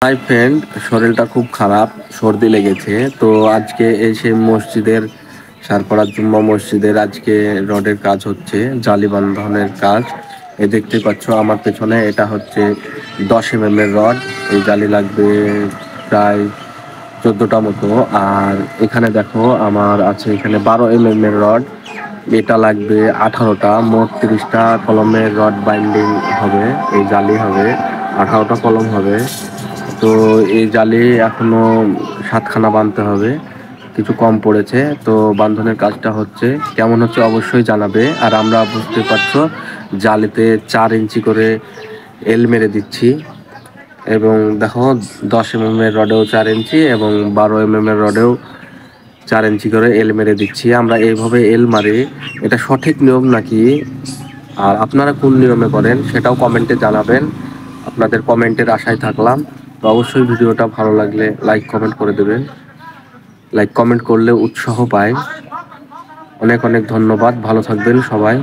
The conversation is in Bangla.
হাই ফ্রেন্ড, শরীরটা খুব খারাপ, সর্দি লেগেছে। তো আজকে এসে মসজিদের সারপাড়া জুম্মা মসজিদের আজকে রডের কাজ হচ্ছে, জালি বান্ধনের কাজ। দেখতে পাচ্ছ আমার পেছনে, এটা হচ্ছে 10 mm এর রড। এই জালি লাগবে প্রায় 14টা মতো। আর এখানে দেখো আমার আছে এখানে 12 mm এর রড, এটা লাগবে 18টা। মোট 30টা কলমের রড বাইন্ডিং হবে, এই জালি হবে 18টা কলম হবে। তো এই জালে এখনো 7খানা বাঁধতে হবে, কিছু কম পড়েছে। তো বান্ধনের কাজটা হচ্ছে, কেমন হচ্ছে অবশ্যই জানাবে। আর আমরা বুঝতে পারছো জালিতে 4 ইঞ্চি করে এল মেরে দিচ্ছি। এবং দেখো 10 mm এর রডেও 4 ইঞ্চি এবং 12 mm এর রডেও 4 ইঞ্চি করে এল মেরে দিচ্ছি। আমরা এইভাবে এল মারি, এটা সঠিক নিয়ম নাকি, আর আপনারা কোন নিয়মে করেন সেটাও কমেন্টে জানাবেন। আপনাদের কমেন্টের আশায় থাকলাম। তো অবশ্যই ভিডিওটা ভালো লাগলে লাইক কমেন্ট করে দেবেন। লাইক কমেন্ট করলে উৎসাহ পায়। অনেক অনেক ধন্যবাদ, ভালো থাকবেন সবাই।